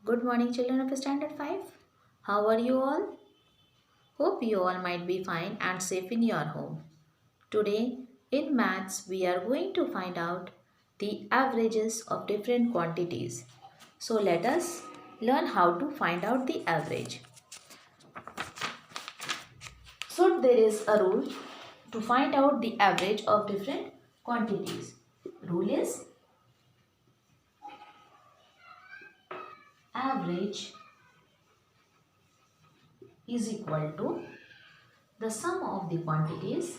Good morning, children of Standard 5. How are you all? Hope you all might be fine and safe in your home. Today, in maths, we are going to find out the averages of different quantities. So, let us learn how to find out the average. So, there is a rule to find out the average of different quantities. Rule is average is equal to the sum of the quantities,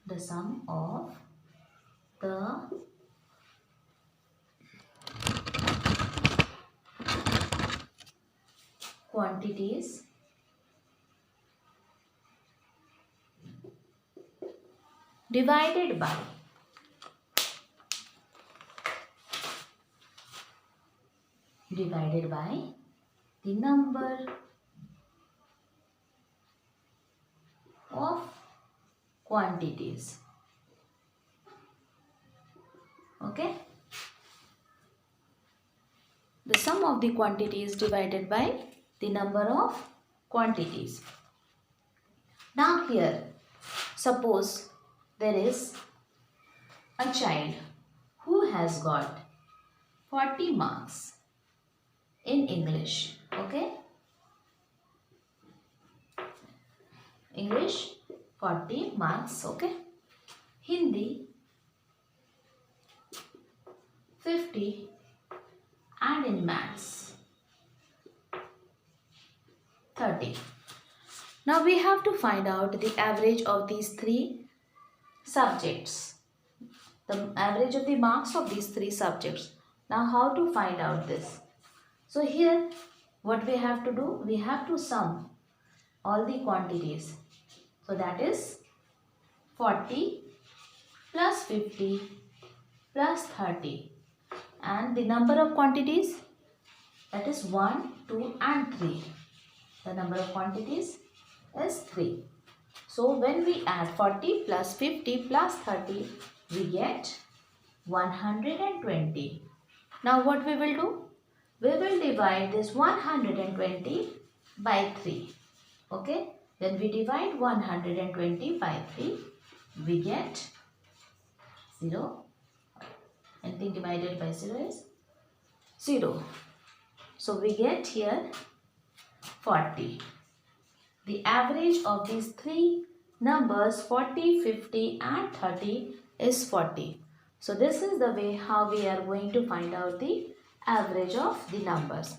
the sum of the quantities divided by the number of quantities. Okay, the sum of the quantities divided by the number of quantities. Now here, suppose there is a child who has got 40 marks in English. Okay, English 40 marks. Okay, Hindi 50 and in maths 30. Now we have to find out the average of these three subjects. The average of the marks of these three subjects. Now how to find out this? So here what we have to do? We have to sum all the quantities. So that is 40 plus 50 plus 30. And the number of quantities, that is 1, 2 and 3. The number of quantities is 3. So when we add 40 plus 50 plus 30, we get 120. Now what we will do? We will divide this 120 by 3. Okay? When we divide 120 by 3, we get 0. Anything divided by 0 is 0. So we get here 40. The average of these three numbers 40, 50 and 30 is 40. So this is the way how we are going to find out the average of the numbers.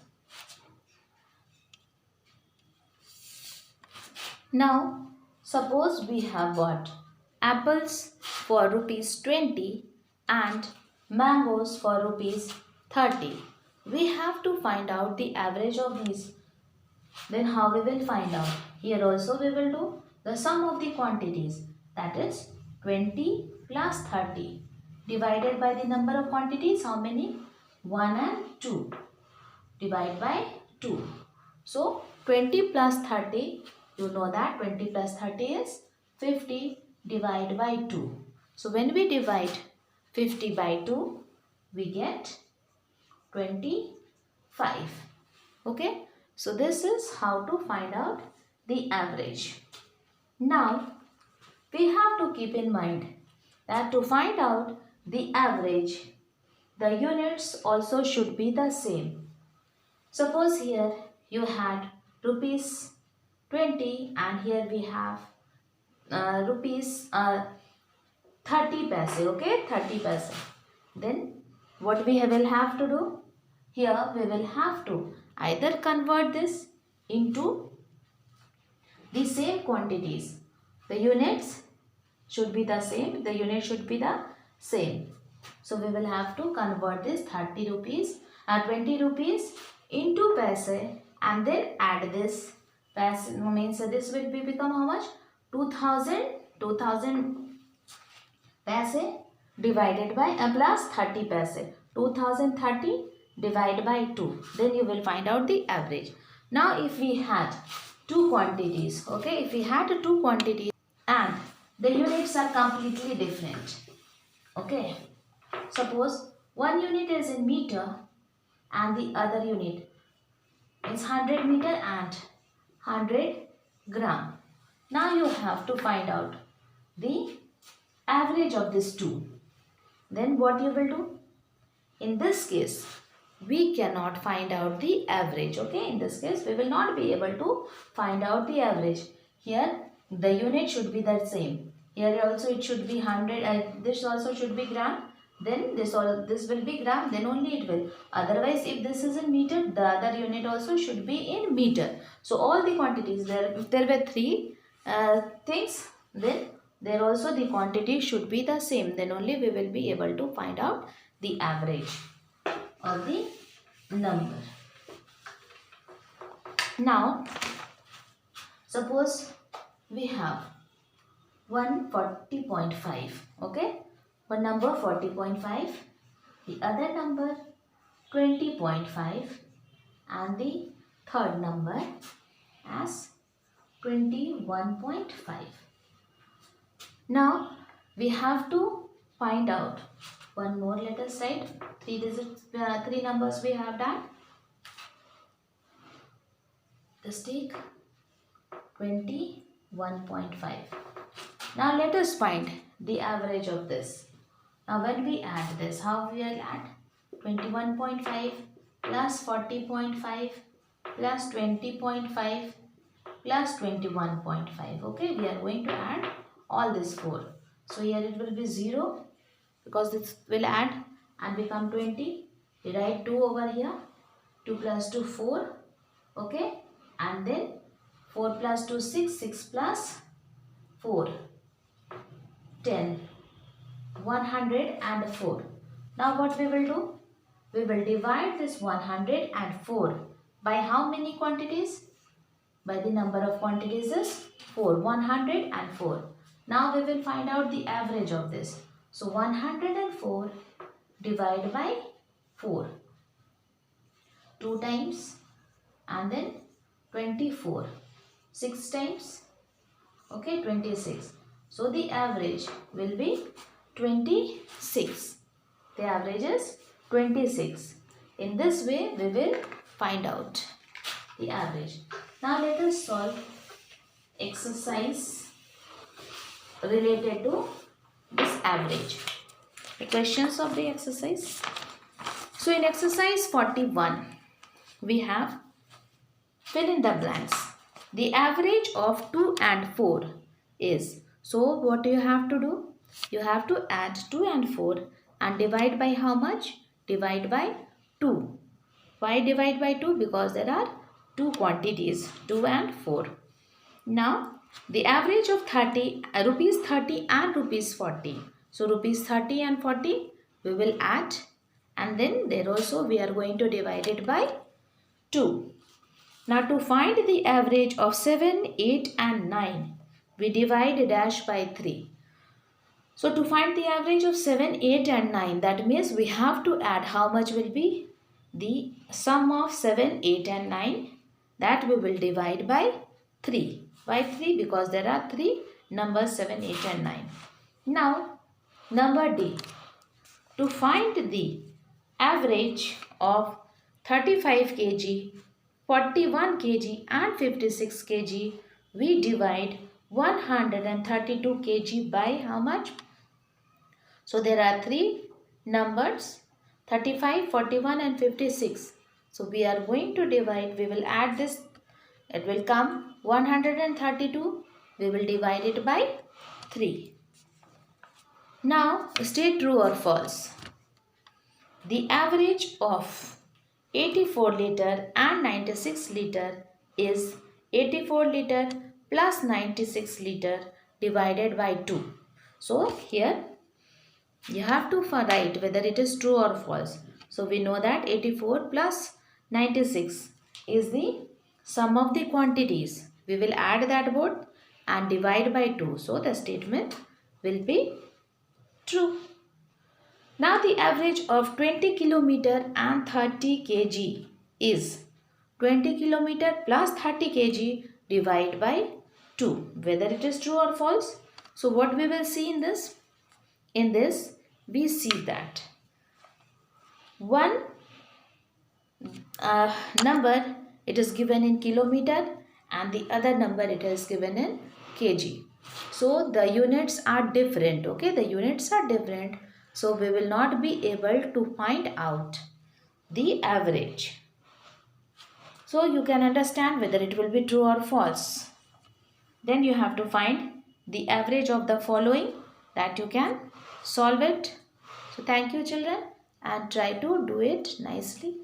Now suppose we have got apples for rupees 20 and mangoes for rupees 30. We have to find out the average of these. Then how we will find out? Here also we will do the sum of the quantities, that is 20 plus 30 divided by the number of quantities. How many? 1 and 2. Divide by 2. So 20 plus 30, you know that 20 plus 30 is 50. Divide by 2. So when we divide 50 by 2, we get 25. Okay. So this is how to find out the average. Now we have to keep in mind that to find out the average, the units also should be the same. Suppose here you had rupees 20 and here we have rupees 30 paise. Okay, 30 paise. Then what we will have to do? Here we will have to either convert this into the same quantities. The units should be the same. The unit should be the same. So we will have to convert this 30 rupees and 20 rupees into paise and then add this paise. Means this will be become how much? 2000 paise divided by plus 30 paise. 2030 divided by 2. Then you will find out the average. Now if we had two quantities, okay, if we had two quantities and the units are completely different, okay, suppose one unit is in meter and the other unit is 100 meter and 100 gram. Now you have to find out the average of these two. Then what you will do? In this case, we cannot find out the average. Okay, in this case, we will not be able to find out the average. Here, the unit should be the same. Here also it should be 100. This also should be gram. Then this will be gram. Then only it will. Otherwise, if this is in meter, the other unit also should be in meter. So all the quantities there. If there were three things, then there also the quantity should be the same. Then only we will be able to find out the average or the number. Now, suppose we have 140.5. Okay, one number 40.5, the other number 20.5, and the third number as 21.5. Now we have to find out one more. Let us write three numbers we have done. Let's take 21.5. Now let us find the average of this. Now when we add this, how we will add? 21.5 plus 40.5 plus 20.5 plus 21.5. Okay, we are going to add all these four. So here it will be 0 because this will add and become 20. We write 2 over here. 2 plus 2, 4. Okay, and then 4 plus 2, 6. 6 plus 4, 10. 104. Now what we will do? We will divide this 104 by how many quantities? By the number of quantities is 4. 104. Now we will find out the average of this. So 104 divided by 4. 2 times and then 24. 6 times. Okay, 26. So the average will be 26. The average is 26. In this way we will find out the average. Now let us solve exercise related to this average. The questions of the exercise. So in exercise 41 we have fill in the blanks. The average of 2 and 4 is. So what you have to do? You have to add 2 and 4 and divide by how much? Divide by 2. Why divide by 2? Because there are two quantities, 2 and 4. Now the average of rupees 30 and rupees 40. So rupees 30 and 40 we will add, and then there also we are going to divide it by 2. Now to find the average of 7, 8 and 9, we divide dash by 3. So to find the average of 7, 8 and 9, that means we have to add how much will be the sum of 7, 8 and 9, that we will divide by 3. Why 3? Because there are 3 numbers 7, 8 and 9. Now number D. To find the average of 35 kg, 41 kg and 56 kg, we divide 132 kg by how much? So there are 3 numbers 35, 41 and 56. So we are going to divide, we will add this, it will come 132, we will divide it by 3. Now state true or false. The average of 84 liter and 96 liter is 84 liter plus 96 liter divided by 2. So here you have to write whether it is true or false. So we know that 84 plus 96 is the sum of the quantities. We will add that both and divide by 2. So the statement will be true. Now the average of 20 km and 30 kg is 20 km plus 30 kg divided by 2. Whether it is true or false. So what we will see in this? In this we see that 1 number, it is given in kilometer, and the other number it is given in kg. So the units are different. Okay, the units are different. So we will not be able to find out the average. So you can understand whether it will be true or false. Then you have to find the average of the following, that you can solve it. So thank you children, and try to do it nicely.